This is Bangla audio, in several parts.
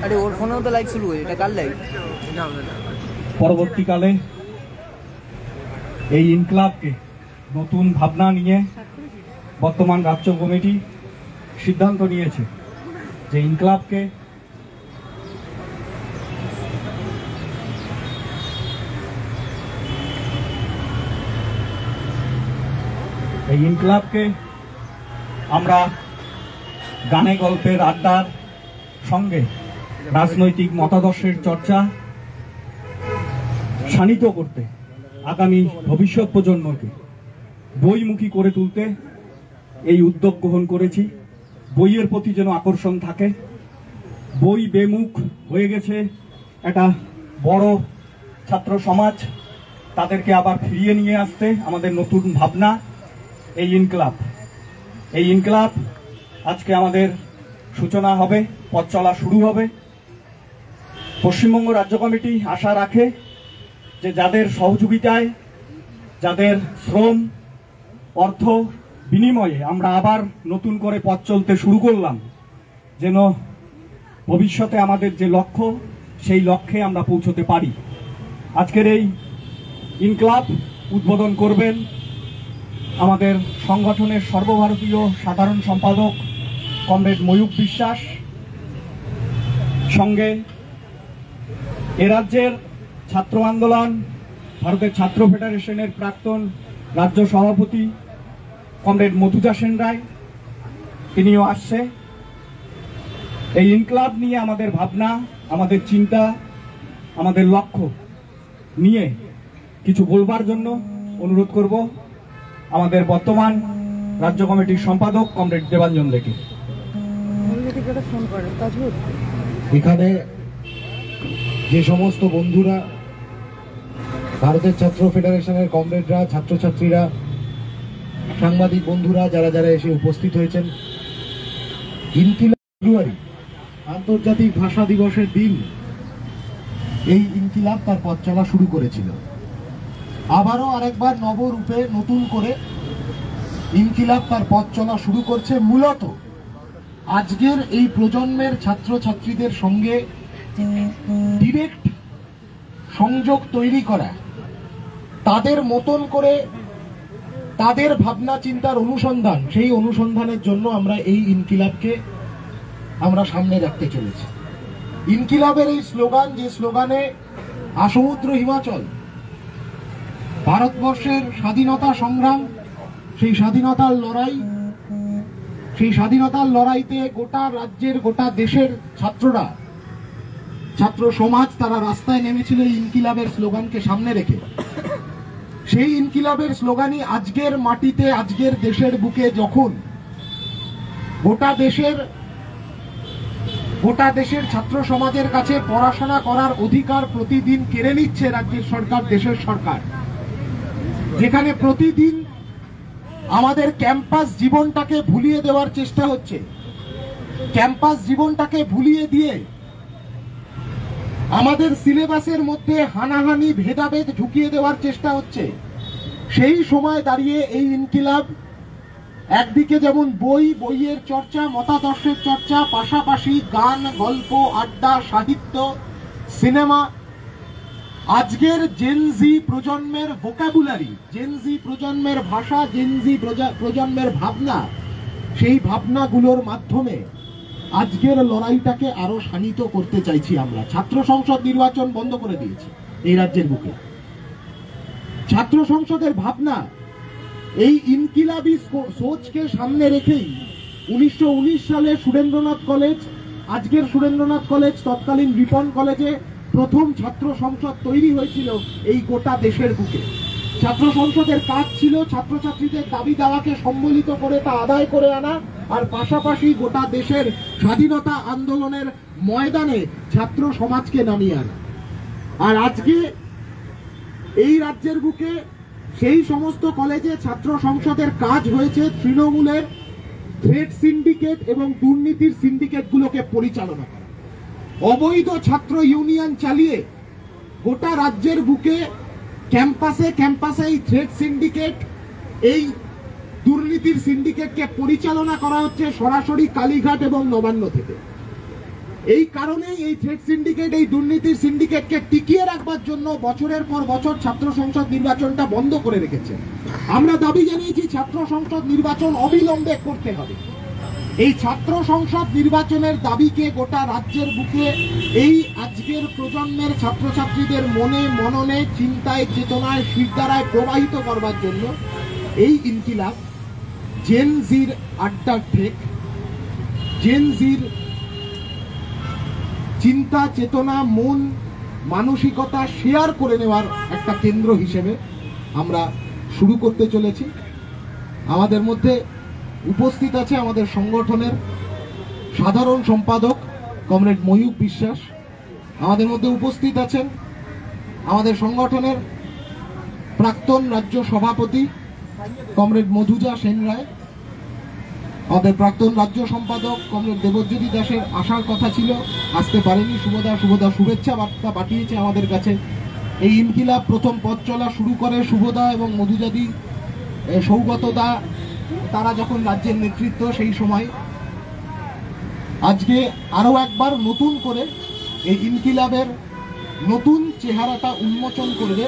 আরে ওর ফোনেও তো লাইভ শুরু হয়েছে, এটা কার লাইভ? পরবর্তীকালে এই ইনকলাবকে নতুন ভাবনা নিয়ে বর্তমান রাজ্য কমিটি সিদ্ধান্ত নিয়েছে যে ইনকলাবকে আমরা গানে গল্পের আড্ডার সঙ্গে রাজনৈতিক মতাদর্শের চর্চা শানিত করতে, আগামী ভবিষ্যৎ প্রজন্মকে বইমুখী করে তুলতে এই উদ্যোগ গ্রহণ করেছি। বইয়ের প্রতি যেন আকর্ষণ থাকে। বই বেমুখ হয়ে গেছে একটা বড় ছাত্র সমাজ, তাদেরকে আবার ফিরিয়ে নিয়ে আসতে আমাদের নতুন ভাবনা এই ইনকলাব আজকে আমাদের সূচনা হবে, পথ চলা শুরু হবে। পশ্চিমবঙ্গ রাজ্য কমিটি আশা রাখে যে যাদের সহযোগিতায়, যাদের শ্রম অর্থ বিনিময়ে আমরা আবার নতুন করে পথ চলতে শুরু করলাম, যেন ভবিষ্যতে আমাদের যে লক্ষ্য সেই লক্ষ্যে আমরা পৌঁছতে পারি। আজকের এই ইনকলাব উদ্বোধন করবেন আমাদের সংগঠনের সর্বভারতীয় সাধারণ সম্পাদক কমরেড ময়ূক বিশ্বাস, সঙ্গে এ রাজ্যের ছাত্র আন্দোলন ভারতের ছাত্র ফেডারেশনের প্রাক্তন রাজ্য সভাপতি কমরেড মধুজা সেন রায়, তিনিও আসছে। এই ইনকলাব নিয়ে আমাদের ভাবনা, আমাদের চিন্তা, আমাদের লক্ষ্য নিয়ে কিছু বলবার জন্য অনুরোধ করব আমাদের বর্তমান রাজ্য কমিটির সম্পাদক কমরেড দেবাঞ্জন লেকে। এখানে যে সমস্ত বন্ধুরা, ভারতের ছাত্র ফেডারেশনের কমরেডরা, ছাত্রছাত্রীরা, সাংবাদিক বন্ধুরা যারা যারা এসে উপস্থিত হয়েছেন, ইনকিলাব ফেব্রুয়ারি আন্তর্জাতিক ভাষা দিবসের দিন এই ইনকিলাব তার পথ চলা শুরু করেছিল। আবারও আরেকবার নবরূপে নতুন করে ইনকিলাব তার পথ চলা শুরু করছে। মূলত আজকের এই প্রজন্মের ছাত্রছাত্রীদের সঙ্গে ডিরেক্ট সংযোগ তৈরি করা, তাদের মতন করে তাদের ভাবনা চিন্তার অনুসন্ধান, সেই অনুসন্ধানের জন্য আমরা এই ইনকিলাবকে আমরা সামনে রাখতে চলেছি। ইনকিলাবের এই স্লোগান, যে স্লোগানে আসমুদ্র হিমাচল, ভারতবর্ষের স্বাধীনতা সংগ্রাম, সেই স্বাধীনতার লড়াই, সেই স্বাধীনতার লড়াইতে গোটা রাজ্যের, গোটা দেশের ছাত্ররা, ছাত্র সমাজ তারা রাস্তায় নেমেছিল এই ইনকিলাবের স্লোগানকে সামনে রেখে। সেই ইনকিলাবের স্লোগানই আজকের মাটিতে, আজকের দেশের বুকে যখন গোটা দেশের ছাত্র সমাজের কাছে পড়াশোনা করার অধিকার প্রতিদিন কেড়ে নিচ্ছে রাজ্যের সরকার, দেশের সরকার, যেখানে প্রতিদিন আমাদের ক্যাম্পাস জীবনটাকে ভুলিয়ে দেওয়ার চেষ্টা হচ্ছে, ক্যাম্পাস জীবনটাকে ভুলিয়ে দিয়ে আমাদের সিলেবাসের মধ্যে হানাহানি, ভেদাভেদ ঢুকিয়ে দেওয়ার চেষ্টা হচ্ছে, সেই সময় দাঁড়িয়ে এই ইনকিলাব একদিকে যেমন বইয়ের চর্চা, মতাদর্শের চর্চা, পাশাপাশি গান, গল্প, আড্ডা, সাহিত্য, সিনেমা, আজকের জেনজি প্রজন্মের ভোকাবুলারি, জেনজি প্রজন্মের ভাষা, জেনজি প্রজন্মের ভাবনা, সেই ভাবনাগুলোর মাধ্যমে আজকের লড়াইটাকে আরো শানিত করতে চাইছি আমরা। ছাত্র সংসদ নির্বাচন বন্ধ করে দিয়েছি এই রাজ্যের বুকে। ছাত্র সংসদের ভাবনা এই ইনকিলাবি সোচকে সামনে রেখেই 1919 সালে সুরেন্দ্রনাথ কলেজ, আজকের সুরেন্দ্রনাথ কলেজ, তৎকালীন রিপন কলেজে প্রথম ছাত্র সংসদ তৈরি হয়েছিল এই গোটা দেশের বুকে। ছাত্র সংসদের কাজ ছিল ছাত্রছাত্রীদের দাবি দাওয়াকে সম্মিলিত করে তা আদায় করে আনা, আর পাশাপাশি গোটা দেশের স্বাধীনতা আন্দোলনের ময়দানে ছাত্র সমাজকে নামিয়ে আনা। আর আজকে এই রাজ্যের বুকে সেই সমস্ত কলেজে ছাত্র সংসদের কাজ হয়েছে তৃণমূলের থ্রেড সিন্ডিকেট এবং দুর্নীতির সিন্ডিকেটগুলোকে পরিচালনা করা, অবৈধ ছাত্র ইউনিয়ন চালিয়ে গোটা রাজ্যের বুকে ক্যাম্পাসে ক্যাম্পাসে এই থ্রেড সিন্ডিকেট, এই দুর্নীতির সিন্ডিকেটকে পরিচালনা করা হচ্ছে সরাসরি কালীঘাট এবং নবান্ন থেকে। এই কারণেই এই থ্রেড সিন্ডিকেট, এই দুর্নীতির সিন্ডিকেটকে টিকিয়ে রাখবার জন্য বছরের পর বছর ছাত্র সংসদ নির্বাচনটা বন্ধ করে রেখেছে। আমরা দাবি জানিয়েছি ছাত্র সংসদ নির্বাচন অবিলম্বে করতে হবে। এই ছাত্র সংসদ নির্বাচনের দাবিকে গোটা রাজ্যের বুকে এই আজকের প্রজন্মের ছাত্রছাত্রীদের মনে, মননে, চিন্তায়, চেতনায়, শিরদাঁড়ায় প্রবাহিত করবার জন্য এই ইনকিলাব জেন জির আড্ডার ঠেক, জেন জির চিন্তা, চেতনা, মন, মানসিকতা শেয়ার করে নেওয়ার একটা কেন্দ্র হিসেবে আমরা শুরু করতে চলেছি। আমাদের মধ্যে উপস্থিত আছে আমাদের সংগঠনের সাধারণ সম্পাদক কমরেড ময়ূক বিশ্বাস, আমাদের মধ্যে উপস্থিত আছেন আমাদের সংগঠনের প্রাক্তন রাজ্য সভাপতি কমরেড মধুজা সেন রায়, আমাদের প্রাক্তন রাজ্য সম্পাদক কমরেড দেবজ্যোতি দাসের আসার কথা ছিল, আসতে পারেনি। শুভদা শুভেচ্ছা বার্তা পাঠিয়েছে আমাদের কাছে। এই ইনকিলাব প্রথম পথ চলা শুরু করে শুভদা এবং মধুজাদি, সৌগতদা, তারা যখন রাজ্যের নেতৃত্ব, সেই সময় আজকে আরো একবার নতুন করে এই ইনকিলাবের নতুন চেহারাটা উন্মোচন করবে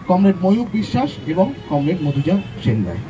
কমরেড ময়ূক বিশ্বাস এবং কমরেড মধুজা সেন রায়।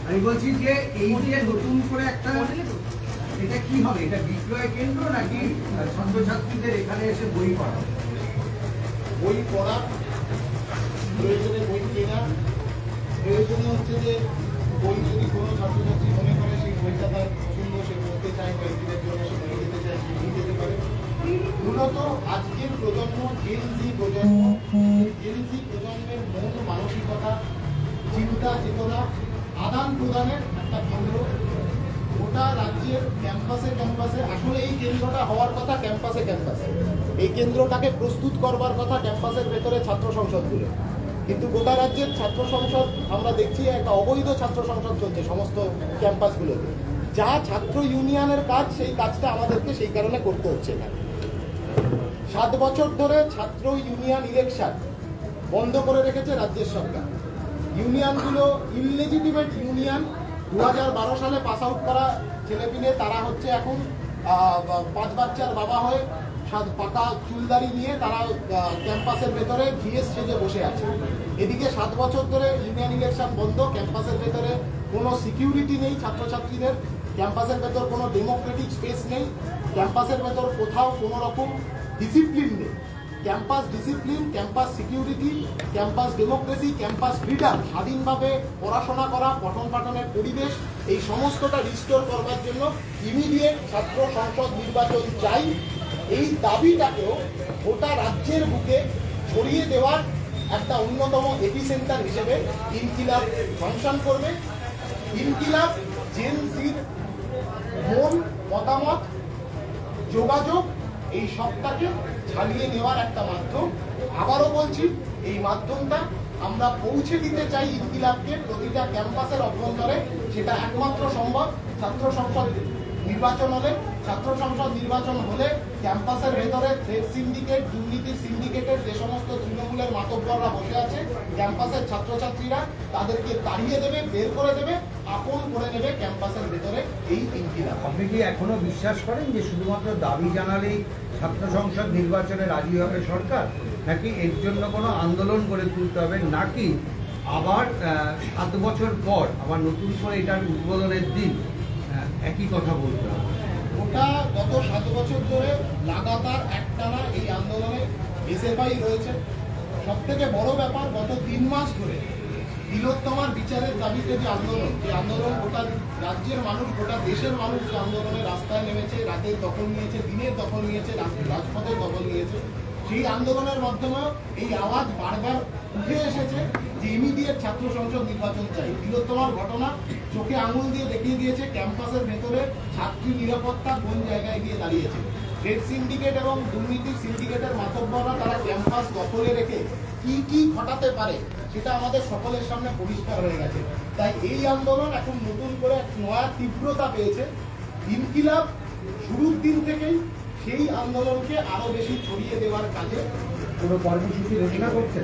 আমি বলছি যে এই যে নতুন করে একটা, এটা কি হবে? এটা বিক্রয় কেন্দ্র নাকি ছাত্রছাত্রীদের এখানে এসে বই পড়া? বই পড়া প্রয়োজনে, বই কেনা প্রয়োজনে হচ্ছে যে বই যদি কোনো ছাত্রছাত্রী মনে করে সেই বইটা তার পছন্দ, সে পড়তে চায়, কয়েকদিনের জন্য সে নিয়ে যেতে চায়, সে নিয়ে যেতে পারে। মূলত আজকের প্রজন্ম জেন জি প্রজন্মের মন, মানসিকতা, চিন্তা, চেতনা আদান প্রদানের একটা কেন্দ্র। গোটা রাজ্যের ক্যাম্পাসে আসলে এই কেন্দ্রটা হওয়ার কথা ক্যাম্পাসে। এই কেন্দ্রটাকে প্রস্তুত করবার কথা ক্যাম্পাসের ভেতরে ছাত্র সংসদগুলো, কিন্তু গোটা রাজ্যের ছাত্র সংসদ আমরা দেখছি একটা অবৈধ ছাত্র সংসদ চলছে সমস্ত ক্যাম্পাসগুলোতে। যা ছাত্র ইউনিয়নের কাজ, সেই কাজটা আমাদেরকে সেই কারণে করতে হচ্ছে না। 7 বছর ধরে ছাত্র ইউনিয়ন ইলেকশন বন্ধ করে রেখেছে রাজ্যের সরকার। ইউনিয়নগুলো ইললেজিটিমেট ইউনিয়ন। 2012 সালে পাস আউট করা ছেলেপিলে তারা হচ্ছে এখন 5 বাচ্চার বাবা হয়ে পাকা চুলদারি নিয়ে তারা ক্যাম্পাসের ভেতরে জিএস সেজে বসে আছে। এদিকে 7 বছর ধরে ইউনিয়ন ইলেকশন বন্ধ, ক্যাম্পাসের ভেতরে কোনো সিকিউরিটি নেই ছাত্রছাত্রীদের, ক্যাম্পাসের ভেতর কোনো ডেমোক্রেটিক স্পেস নেই, ক্যাম্পাসের ভেতর কোথাও কোনো রকম ডিসিপ্লিন নেই। Campus discipline, campus security, campus democracy, campus freedom, স্বাধীনভাবে পড়াশোনা করা, পঠন পাঠনের পরিবেশ, এই সমস্তটা রিস্টোর করবার জন্য ইমিডিয়েট ছাত্র সংসদ নির্বাচন চাই। এই দাবিটাকেও গোটা রাজ্যের বুকে ছড়িয়ে দেওয়ার একটা অন্যতম এপিসেন্টার হিসেবে ইনকিলাব ফাংশন করবে। ইনকিলাব জেন জির মন, মতামত, যোগাযোগ এই সবটাকে ছাড়িয়ে নেওয়ার একটা মাধ্যম। আবারও বলছি, এই মাধ্যমটা আমরা পৌঁছে দিতে চাই ইনকিলাবকে প্রতিটা ক্যাম্পাসের অভ্যন্তরে। সেটা একমাত্র সম্ভব ছাত্র সংসদ নির্বাচন হলে। ছাত্র সংসদ নির্বাচন হলে ক্যাম্পাসের ভেতরে থ্রেড সিন্ডিকেট, দুর্নীতির সিন্ডিকেটের যে সমস্ত তৃণমূলের মাতব্বররা বসে আছে, ক্যাম্পাসের ছাত্রছাত্রীরা তাদেরকে তাড়িয়ে দেবে, বের করে দেবে, আপন করে নেবে ক্যাম্পাসের ভেতরে এই ইনকিলাব। আপনি কি এখনো বিশ্বাস করেন যে শুধুমাত্র দাবি জানালেই ছাত্র সংসদ নির্বাচনে রাজি হবে সরকার, নাকি এর জন্য কোনো আন্দোলন করে তুলতে হবে, নাকি আবার 7 বছর পর আবার নতুন করে এটার উদ্বোধনের দিন একই কথা বলতে হবে? ওটা গত 7 বছর ধরে লাগাতার একটানা এই আন্দোলনে এসএফআই রয়েছে। সব থেকে বড় ব্যাপার, গত 3 মাস ধরে তিলোত্তমার বিচারের দাবিতে যে আন্দোলন গোটা রাজ্যের মানুষ, গোটা দেশের মানুষ যে আন্দোলনে রাস্তায় নেমেছে, রাতের দখল নিয়েছে, দিনের দখল নিয়েছে, রাজপথের দখল নিয়েছে, সেই আন্দোলনের মাধ্যমে এই আওয়াজ বারবার উঠে এসেছে যে ইমিডিয়েট ছাত্র সংসদ নির্বাচন চাই। তিলোত্তমার ঘটনা চোখে আঙুল দিয়ে দেখিয়ে দিয়েছে ক্যাম্পাসের ভেতরে ছাত্রী নিরাপত্তা কোন জায়গায় গিয়ে দাঁড়িয়েছে। ট্রেড সিন্ডিকেট এবং দুর্নীতির সিন্ডিকেটের মাতব্বররা তারা ক্যাম্পাস দখলে রেখে কি কি ঘটাতে পারে সেটা আমাদের সকলের সামনে পরিষ্কার হয়ে গেছে। তাই এই আন্দোলন এখন নতুন করে এক নয়া তীব্রতা পেয়েছে। ইনকিলাব শুরুর দিন থেকেই সেই আন্দোলনকে আরো বেশি ছড়িয়ে দেওয়ার কাজে কোনো কর্মসূচি ঘোষণা করছে।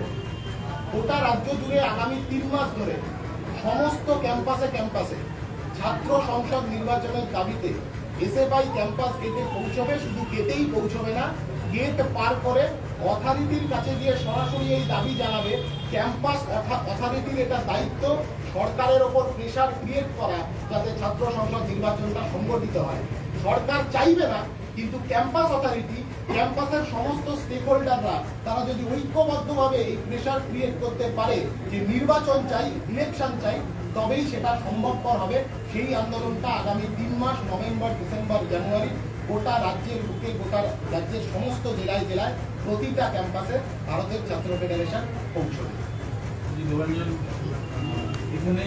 গোটা রাজ্য জুড়ে আগামী 3 মাস ধরে সমস্ত ক্যাম্পাসে ছাত্র সংসদ নির্বাচনের দাবিতে এসএফআই ক্যাম্পাস গেটে পৌঁছবে। শুধু গেটেই পৌঁছবে না, গেট পার করে অথরিটির কাছে গিয়ে সরাসরি এই দাবি জানাবে। ক্যাম্পাস অথরিটির এটা দায়িত্ব সরকারের ওপর প্রেশার ক্রিয়েট করা যাতে ছাত্র সংসদ নির্বাচনটা সংগঠিত হয়। সরকার চাইবে না, কিন্তু ক্যাম্পাস অথরিটি, ক্যাম্পাসের সমস্ত স্টেক হোল্ডাররা তারা যদি ঐক্যবদ্ধভাবে এই প্রেশার ক্রিয়েট করতে পারে যে নির্বাচন চাই, ইলেকশন চাই, তবেই সেটা সম্ভবপর হবে। সেই আন্দোলনটা আগামী 3 মাস নভেম্বর, ডিসেম্বর, জানুয়ারি গোটা রাজ্যের বুকে, গোটা রাজ্যের সমস্ত জেলায় জেলায় প্রতিটা ক্যাম্পাসে ভারতের ছাত্র ফেডারেশন পৌঁছবে। এখানে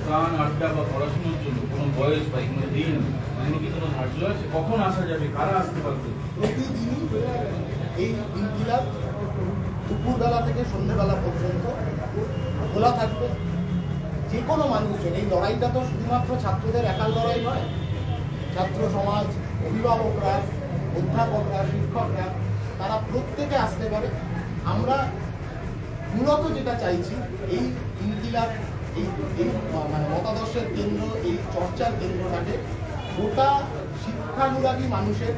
গান, আড্ডা বা পড়াশোনার জন্য কোনো বয়স বা কোনো দিন, এগুলো কি কোনো ধার্য আছে? কখন আসা যাবে, কারা আসতে পারবে? প্রতিদিনই এই ইনকিলাব দুপুরবেলা থেকে সন্ধ্যেবেলা পর্যন্ত খোলা থাকবে। যে কোনো মানুষজন, এই লড়াইটা তো শুধুমাত্র ছাত্রদের একার লড়াই নয়, ছাত্র সমাজ, অভিভাবকরা, অধ্যাপকরা, শিক্ষকরা তারা প্রত্যেকে আসতে পারে। আমরা মূলত যেটা চাইছি, এই ইনকিলাব, এই মানে মতাদর্শের কেন্দ্র, এই চর্চার কেন্দ্রটাকে গোটা শিক্ষানুরাগী মানুষের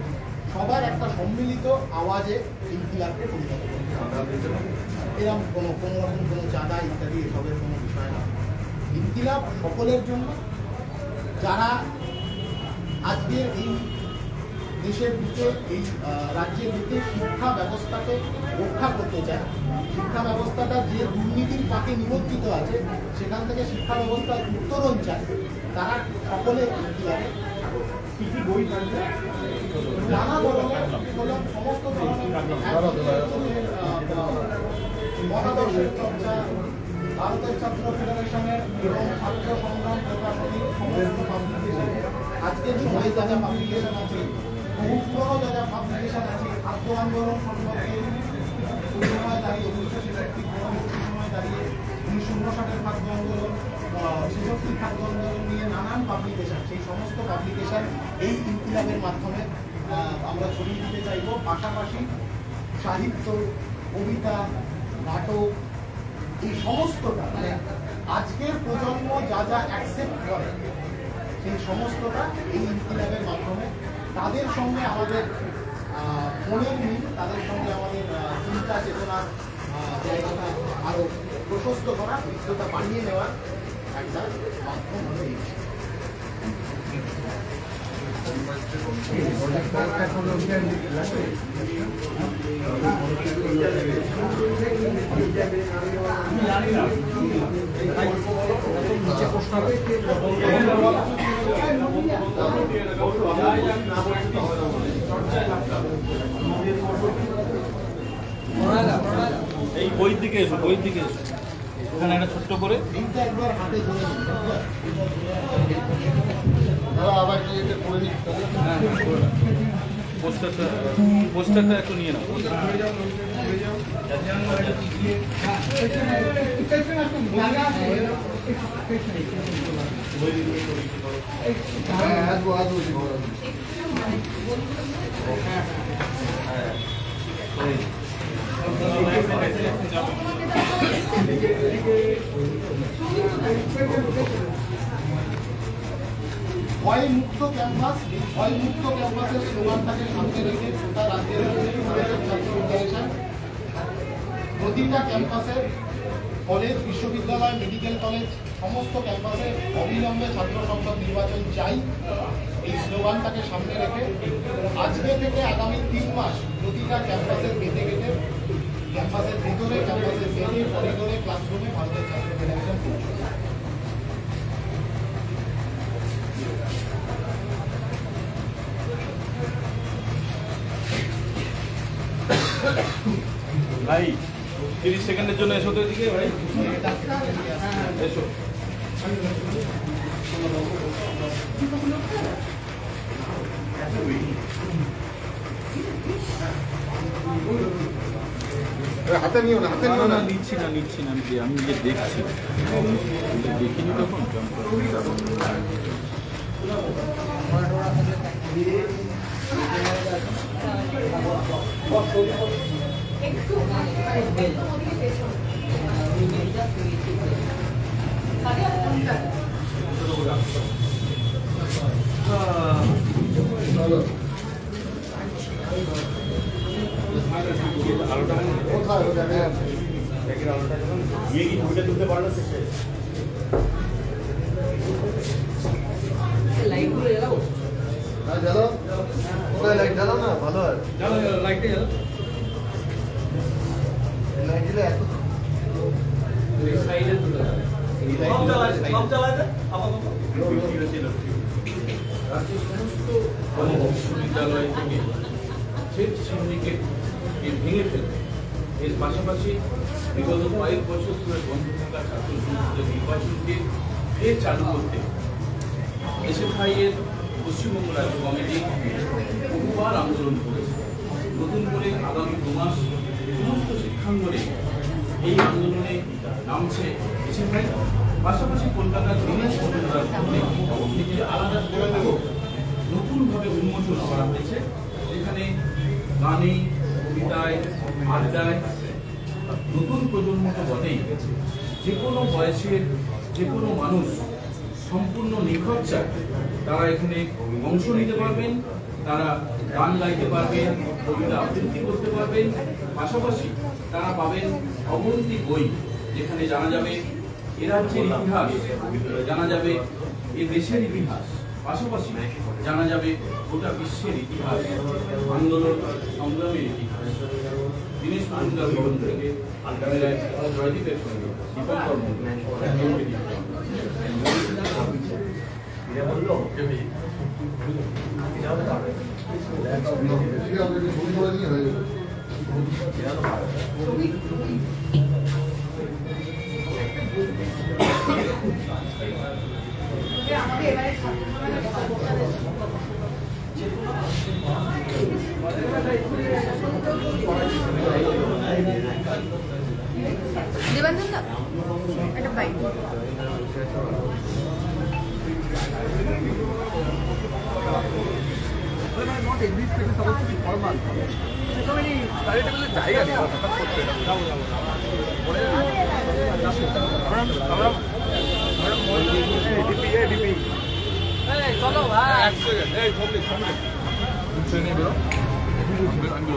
সবার একটা সম্মিলিত আওয়াজে ইনকিলাবকে পরিণত করতে হবে। এরকম কোনো রকম কোনো চাঁদা ইত্যাদি এসবের কোনো বিষয় না। ইনকিলাব সকলের জন্য। যারা আজকের এই দেশের বুকে, এই রাজ্যের বুকে শিক্ষা ব্যবস্থাকে রক্ষা করতে চায়, শিক্ষা ব্যবস্থাটা যে দুর্নীতির পাকে নিমজ্জিত আছে সেখান থেকে শিক্ষা ব্যবস্থার উত্তরণ চায়, তারা সকলে ইনকিলাবে কি কি বই থাকবে, নানা ধরনের সমস্ত ধরনের মতাদর্শের চর্চা, ভারতের ছাত্র ফেডারেশনের এবং ছাত্র সংগ্রাম প্রকাশনীর সমস্ত পাবলিকেশন, আজকের সময় যা যা পাবলিকেশন আছে, বহু পুরনো যা যা পাবলিকেশন আছে, ছাত্র আন্দোলন সম্পর্কে সময় দাঁড়িয়ে 1966 সময় দাঁড়িয়ে 1959 ছাত্র আন্দোলন, 66 ছাত্র আন্দোলন নিয়ে নানান পাবলিকেশন, সেই সমস্ত পাবলিকেশন এই ইনকিলাবের মাধ্যমে আমরা ছড়িয়ে দিতে চাইব। পাশাপাশি সাহিত্য, কবিতা, নাটক, এই সমস্তটা মানে আজকের প্রজন্ম যা যা অ্যাকসেপ্ট করে সেই সমস্তটা এই ইনকিলাবের মাধ্যমে তাদের সঙ্গে আমাদের মনের মিল, তাদের সঙ্গে আমাদের চিন্তা চেতনার জায়গাটা আরো প্রশস্ত করা, বিস্তৃত বাড়িয়ে নেওয়ার একটা মাধ্যম হয়ে এই বই দিকে এসো, বই দিকে এসো, ওখানে একটা ছোট্ট করে এইটা একবার হাতে ধরে আবার কি এটা করে নিতে পোস্টারটা একটু নিয়ে নাও। ভয় মুক্ত ক্যাম্পাস, এই ভয় মুক্ত ক্যাম্পাসের স্লোগানটাকে সামনে রেখে গোটা রাজ্যের ছাত্র ফেডারেশন প্রতিটা ক্যাম্পাসে, কলেজ, বিশ্ববিদ্যালয়, মেডিকেল কলেজ, সমস্ত ক্যাম্পাসে অবিলম্বে ছাত্র সংসদ নির্বাচন চাই, এই স্লোগানটাকে সামনে রেখে আজকে থেকে আগামী 3 মাস প্রতিটা ক্যাম্পাসের গেটে গেটে, ক্যাম্পাসের ভেতরে, ক্যাম্পাসের বেরিয়ে, করিডোরে, ক্লাসরুমে ভারতের ছাত্র ফেডারেশন পৌঁছবে। ভাই 30 সেকেন্ডের জন্য এসো তো এদিকে ভাই, এসো। হাতে নিও না, হাতে নিও না। নিচ্ছি না আমি যে দেখছি, দেখিনি তখন লাইটগুলো জ্বালাবো, লাইট জ্বালাও না, ভালো হয়। লাইটটা জ্বালো। লাইট দিলে এত রাজ্যের সমস্ত বিশ্ববিদ্যালয় থেকে থ্রেড সিন্ডিকেটকে ভেঙে ফেলবে, এর পাশাপাশি বিগত কয়েক বছর ধরে বন্ধ থাকা ছাত্র সংসদের নির্বাচনকে ফের চালু করতে এসএফআই এর পশ্চিমবঙ্গ রাজ্য কমিটি বহুবার আন্দোলন করেছে। নতুন করে আগামী 2 মাস সমস্ত শিক্ষাঙ্গনে এই আন্দোলনে নামছে এসএফআই। পাশাপাশি কলকাতার বিশেষ একটি আলাদা নতুনভাবে উন্মোচন করা হয়েছে, যেখানে গানে, কবিতায়, আড্ডায় নতুন প্রজন্ম তো বটেই, যে কোনো বয়সের যে কোনো মানুষ সম্পূর্ণ নিখরচায় তারা এখানে অংশ নিতে পারবেন, তারা গান গাইতে পারবেন, কবিতা আবৃত্তি করতে পারবেন, পাশাপাশি তারা পাবেন অগন্তি বই, যেখানে জানা যাবে এ রাজ্যের ইতিহাস, জানা যাবে এ দেশের ইতিহাস, পাশাপাশি জানা যাবে গোটা বিশ্বের ইতিহাস, আন্দোলন সংগ্রামের ইতিহাস। দীনেশ মজুমদার ভবন থেকে জয়দীপের সঙ্গে দীপঙ্কর দেবাঞ্জন দা একটা bike not every space is supposed to be formal. So many জায়গা নেই হঠাৎ করতে চলো ভাই 1 সেকেন্ড এই সামনে বেরো আমি